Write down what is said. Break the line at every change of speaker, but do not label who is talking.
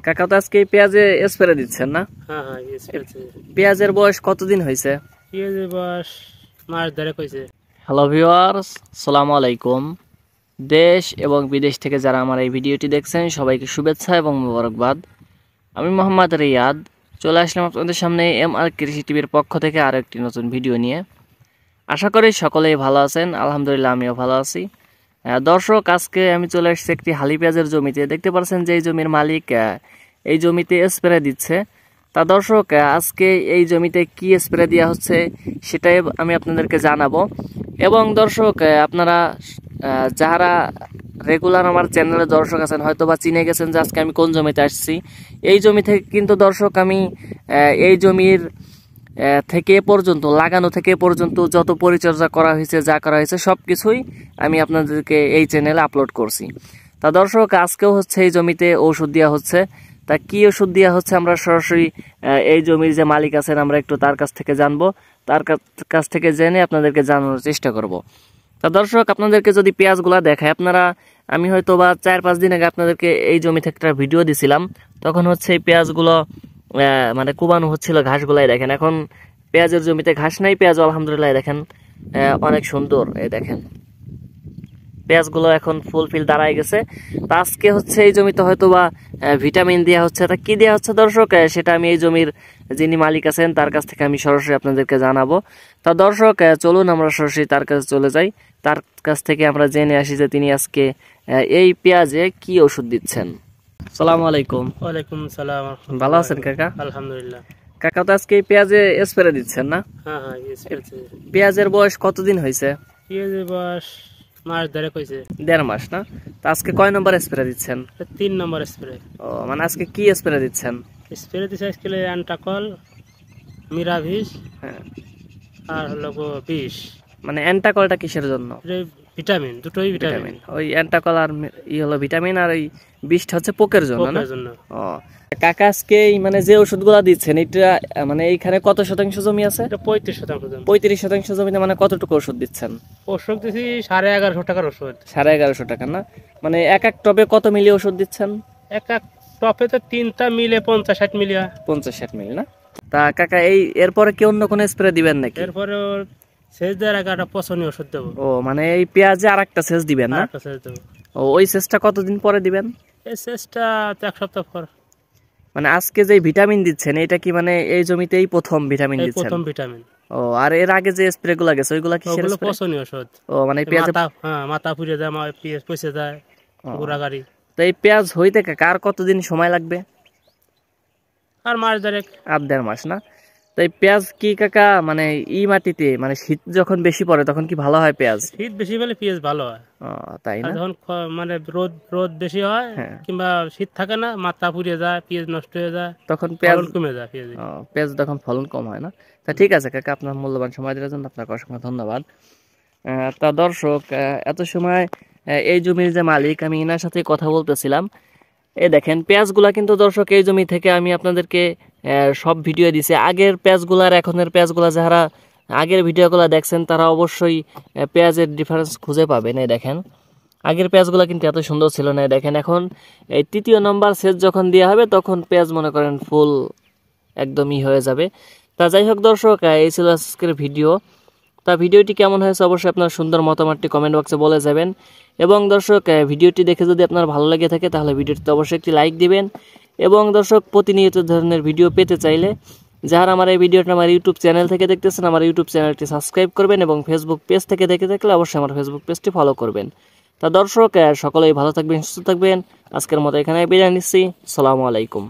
কাকা তো আজকে পেঁয়াজে স্প্রে দিচ্ছেন না?
হ্যাঁ হ্যাঁ
পেঁয়াজের বয়স কতদিন হয়েছে?
পেঁয়াজের বয়স মাস দেড়েক হয়েছে।
হ্যালো ভিউয়ার্স, আসসালামু আলাইকুম। দেশ এবং বিদেশ থেকে যারা আমার এই ভিডিওটি দেখছেন সবাইকে শুভেচ্ছা এবং মোবারকবাদ। আমি মোহাম্মদ রিয়াদ চলে আসলাম আপনাদের সামনে MR কৃষি টিভির পক্ষ থেকে আরও একটি নতুন ভিডিও নিয়ে। আশা করি সকলেই ভালো আছেন, আলহামদুলিল্লাহ আমিও ভালো আছি। দর্শক, আজকে আমি চলে এসেছি একটি হালি পেঁয়াজের জমিতে। দেখতে পাচ্ছেন যে এই জমির মালিক এই জমিতে স্প্রে দিচ্ছে। তা দর্শক, আজকে এই জমিতে কি স্প্রে দেওয়া হচ্ছে সেটাই আমি আপনাদেরকে জানাবো। এবং দর্শক, আপনারা যারা রেগুলার আমার চ্যানেলে দর্শক আছেন হয়তো বা চিনে গেছেন যে আজকে আমি কোন জমিতে আসছি। এই জমি থেকে কিন্তু দর্শক আমি এই জমির থেকে পর্যন্ত লাগানো থেকে পর্যন্ত যত পরিচর্যা করা হয়েছে, যা করা হয়েছে সব কিছুই আমি আপনাদেরকে এই চ্যানেলে আপলোড করছি। তা দর্শক, আজকেও হচ্ছে এই জমিতে ওষুধ দেওয়া হচ্ছে। তা কি ওষুধ দেওয়া হচ্ছে আমরা সরাসরি এই জমির যে মালিক আছেন আমরা একটু তার কাছ থেকে জানবো, তার কাছ থেকে জেনে আপনাদেরকে জানানোর চেষ্টা করব। তা দর্শক, আপনাদেরকে যদি পেঁয়াজগুলা দেখায়, আমি হয়তো বা 4-5 দিন আগে আপনাদেরকে এই জমি থেকে একটা ভিডিও দিছিলাম। তখন হচ্ছে এই পেঁয়াজগুলো মানে কুবানো হচ্ছিল, ঘাসগুলাই দেখেন। এখন পেঁয়াজের জমিতে ঘাস নাই, পেঁয়াজ আলহামদুলিল্লাহ দেখেন অনেক সুন্দর। এই দেখেন পেঁয়াজগুলো এখন ফুলফিল দাঁড়ায় গেছে। তা আজকে হচ্ছে এই জমিতে হয়তো বা ভিটামিন দেওয়া হচ্ছে। তা কি দেওয়া হচ্ছে দর্শক, সেটা আমি এই জমির যিনি মালিক আছেন তার কাছ থেকে আমি সরাসরি আপনাদেরকে জানাবো। তা দর্শক, চলুন আমরা সরাসরি তার কাছে চলে যাই, তার কাছ থেকে আমরা জেনে আসি যে তিনি আজকে এই পেঁয়াজে কি ওষুধ দিচ্ছেন। আসসালামু আলাইকুম।
ওয়ালাইকুম সালাম।
ভালো আছেন কাকা?
আলহামদুলিল্লাহ।
কাকা তো আজকে পেঁয়াজে স্প্রে দিচ্ছেন না?
হ্যাঁ হ্যাঁ
পেঁয়াজের বয়স কতদিন হয়েছে?
পেঁয়াজের বয়স মাস দেড়েক হয়েছে।
1.5 মাস না? তা আজকে কয় নম্বর স্প্রে দিচ্ছেন?
3 নম্বর স্প্রে।
ও, মানে আজকে কি স্প্রে দিচ্ছেন?
স্প্রে দিচ্ছে আজকে অ্যান্টাকল, মিরাভিস,
হ্যাঁ,
আর হলো বিষ।
মানে অ্যান্টাকলটা কিসের জন্য?
ভিটামিন, দুটোই ভিটামিন।
ওই অ্যান্টাকল আর হলো ভিটামিন, আর ওই বিষটা হচ্ছে পোকের জন্য না? ও কাকা, আজকে মানে যে ওষুধগুলো দিচ্ছেন এটা মানে এইখানে কত শতাংশ জমি আছে?
35%।
35% জমিতে মানে কতটুকু ওষুধ দিচ্ছেন?
ওষুধ দিচ্ছি 1150 টাকার ওষুধ।
1150 টাকা না? মানে এক টবে কত মিলি ওষুধ দিচ্ছেন?
এক টপে তো 3টা মিলে 50-60 মিলি।
50-60 মিলি না? তা কাকা, এরপরে কি অন্য কোনো স্প্রে দিবেন নাকি?
এরপরে সেচ দেওয়ার আগে একটা পচনীয় ওষুধ দেবো।
ও, মানে এই পেঁয়াজে আর একটা সেচ দিবেন না? ও, ওই সেচটা কতদিন পরে দিবেন?
এই সেচটা তো 1 সপ্তাহ পর।
মানে আজকে যে ভিটামিন দিচ্ছেন এটা কি মানে এই জমিতেই প্রথম ভিটামিন দিচ্ছেন?
প্রথম ভিটামিন।
ও, আর এর আগে যে স্প্রে গুলা গেছে ওইগুলা কি
ওগুলো পচনীয় ওষুধ।
ও, মানে পেঁয়াজ
মাথা পুড়ে যায়, পেঁয়াজ পচে যায়, গুড়াগাড়ি।
তো এই পেঁয়াজ হইতে কার কতদিন সময় লাগবে?
আর মাস দেড়েক।
1.5 মাস না? তো এই পেঁয়াজ কি কাকা মানে মাটিতে মানে শীত যখন বেশি পড়ে তখন কি ভালো হয় পেঁয়াজ?
শীত বেশি হলে পেঁয়াজ ভালো হয়।
তাই না?
যখন মানে রোদ বেশি হয় কিংবা শীত থাকে না, মাথা পুড়ে যায়, পেঁয়াজ নষ্ট হয়ে যায়, তখন পেঁয়াজ কমে যায়।
পেঁয়াজ তখন ফলন কম হয় না? তা ঠিক আছে কাকা, আপনার মূল্যবান সময় দেওয়ার জন্য আপনাকে অসংখ্য ধন্যবাদ। তা দর্শক, এত সময় এই জমির যে মালিক আমি এনার সাথে কথা বলতেছিলাম। এই দেখেন পেঁয়াজগুলা কিন্তু দর্শক এই জমি থেকে আমি আপনাদেরকে সব ভিডিও দিছি। আগের পেঁয়াজগুলা আর এখনের পেঁয়াজগুলা, যারা আগের ভিডিওগুলো দেখছেন তারা অবশ্যই পেঁয়াজের ডিফারেন্স খুঁজে পাবেন। এই দেখেন আগের পেঁয়াজগুলো কিন্তু এত সুন্দর ছিল না। দেখেন এখন এই 3য় নম্বর সেচ যখন দেওয়া হবে তখন পেঁয়াজ মনে করেন ফুল একদমই হয়ে যাবে। তা যাই হোক দর্শক, এই ছিল আজকের ভিডিও। তা ভিডিওটি কেমন হয়েছে অবশ্যই আপনার সুন্দর মতামতটি কমেন্ট বক্সে বলে যাবেন। এবং দর্শক, ভিডিওটি দেখে যদি আপনার ভালো লেগে থাকে তাহলে ভিডিওটিতে অবশ্যই একটি লাইক দিবেন। এবং দর্শক, প্রতিনিয়ত ধরনের ভিডিও পেতে চাইলে যারা আমার এই ভিডিওটা আমার ইউটিউব চ্যানেল থেকে দেখতেছেন আমার ইউটিউব চ্যানেলটি সাবস্ক্রাইব করবেন, এবং ফেসবুক পেজ থেকে দেখে থাকলে অবশ্যই আমার ফেসবুক পেজটি ফলো করবেন। তা দর্শক, সকলেই ভালো থাকবেন, সুস্থ থাকবেন। আজকের মতো এখানে বিদায় নিচ্ছি। আসসালামু আলাইকুম।